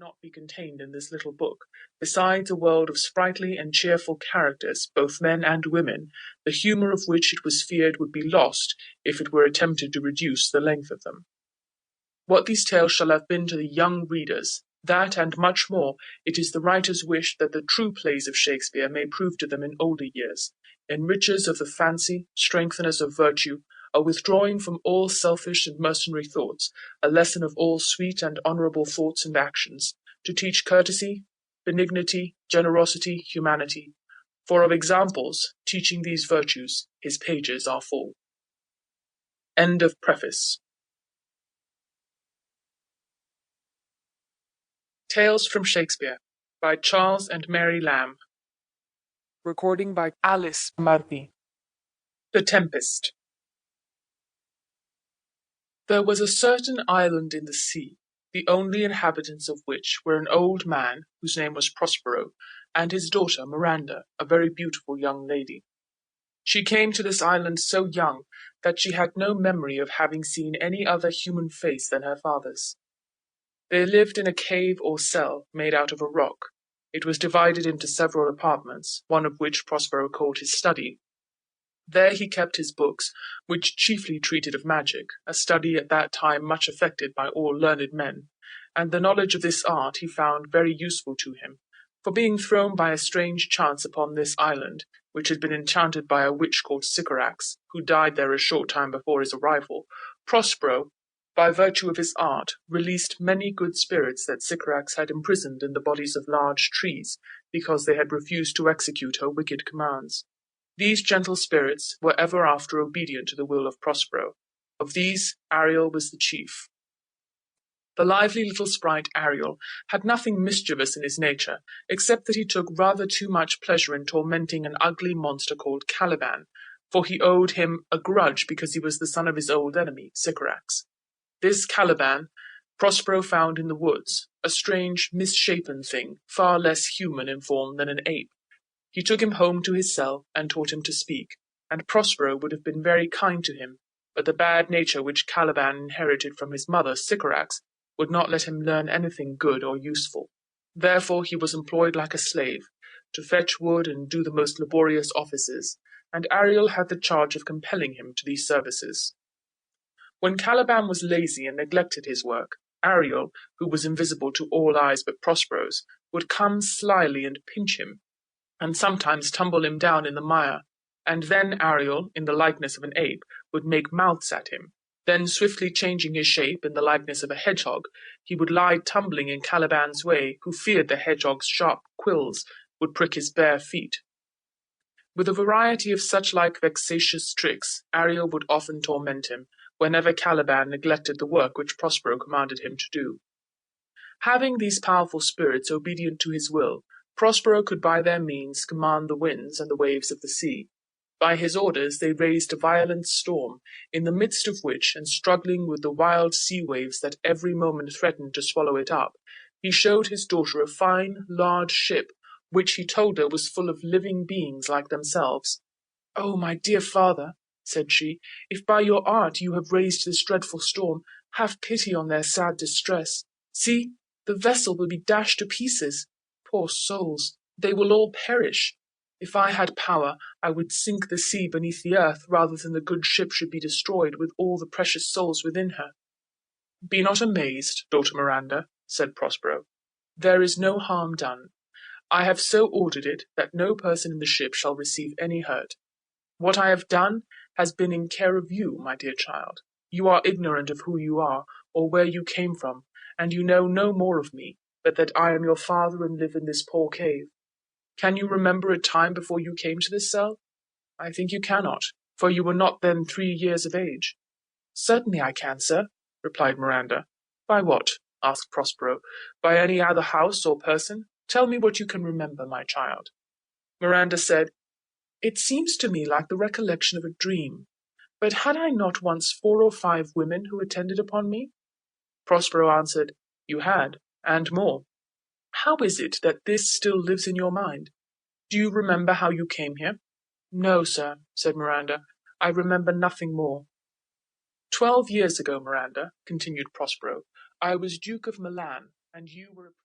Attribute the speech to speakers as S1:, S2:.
S1: cannot be contained in this little book, besides a world of sprightly and cheerful characters, both men and women, the humour of which it was feared would be lost if it were attempted to reduce the length of them. What these tales shall have been to the young readers, that and much more it is the writer's wish that the true plays of Shakespeare may prove to them in older years, enrichers of the fancy, strengtheners of virtue, a withdrawing from all selfish and mercenary thoughts, a lesson of all sweet and honourable thoughts and actions, to teach courtesy, benignity, generosity, humanity. For of examples, teaching these virtues, his pages are full. End of preface. Tales from Shakespeare by Charles and Mary Lamb. Recording by Alice Marti. The Tempest. There was a certain island in the sea, the only inhabitants of which were an old man, whose name was Prospero, and his daughter Miranda, a very beautiful young lady. She came to this island so young that she had no memory of having seen any other human face than her father's. They lived in a cave or cell made out of a rock. It was divided into several apartments, one of which Prospero called his study. There he kept his books, which chiefly treated of magic, a study at that time much affected by all learned men, and the knowledge of this art he found very useful to him, for being thrown by a strange chance upon this island, which had been enchanted by a witch called Sycorax, who died there a short time before his arrival, Prospero, by virtue of his art, released many good spirits that Sycorax had imprisoned in the bodies of large trees, because they had refused to execute her wicked commands. These gentle spirits were ever after obedient to the will of Prospero. Of these, Ariel was the chief. The lively little sprite Ariel had nothing mischievous in his nature, except that he took rather too much pleasure in tormenting an ugly monster called Caliban, for he owed him a grudge because he was the son of his old enemy, Sycorax. This Caliban Prospero found in the woods, a strange, misshapen thing, far less human in form than an ape. He took him home to his cell and taught him to speak, and Prospero would have been very kind to him, but the bad nature which Caliban inherited from his mother, Sycorax, would not let him learn anything good or useful. Therefore he was employed like a slave, to fetch wood and do the most laborious offices, and Ariel had the charge of compelling him to these services. When Caliban was lazy and neglected his work, Ariel, who was invisible to all eyes but Prospero's, would come slyly and pinch him, and sometimes tumble him down in the mire, and then Ariel, in the likeness of an ape, would make mouths at him. Then, swiftly changing his shape in the likeness of a hedgehog, he would lie tumbling in Caliban's way, who feared the hedgehog's sharp quills would prick his bare feet. With a variety of such-like vexatious tricks, Ariel would often torment him, whenever Caliban neglected the work which Prospero commanded him to do. Having these powerful spirits obedient to his will, Prospero could by their means command the winds and the waves of the sea. By his orders they raised a violent storm, in the midst of which, and struggling with the wild sea waves that every moment threatened to swallow it up, he showed his daughter a fine, large ship, which he told her was full of living beings like themselves. "Oh, my dear father," said she, "if by your art you have raised this dreadful storm, have pity on their sad distress. See, the vessel will be dashed to pieces. Poor souls, they will all perish. If I had power, I would sink the sea beneath the earth rather than the good ship should be destroyed with all the precious souls within her." "Be not amazed, daughter Miranda," said Prospero. "There is no harm done. I have so ordered it that no person in the ship shall receive any hurt. What I have done has been in care of you, my dear child. You are ignorant of who you are, or where you came from, and you know no more of me, but that I am your father and live in this poor cave. Can you remember a time before you came to this cell? I think you cannot, for you were not then 3 years of age." "Certainly I can, sir," replied Miranda. "By what?" asked Prospero. "By any other house or person? Tell me what you can remember, my child." Miranda said, "It seems to me like the recollection of a dream. But had I not once 4 or 5 women who attended upon me?" Prospero answered, "You had, and more. How is it that this still lives in your mind? Do you remember how you came here?" "No, sir," said Miranda. "I remember nothing more." 12 years ago, Miranda," continued Prospero, "I was Duke of Milan, and you were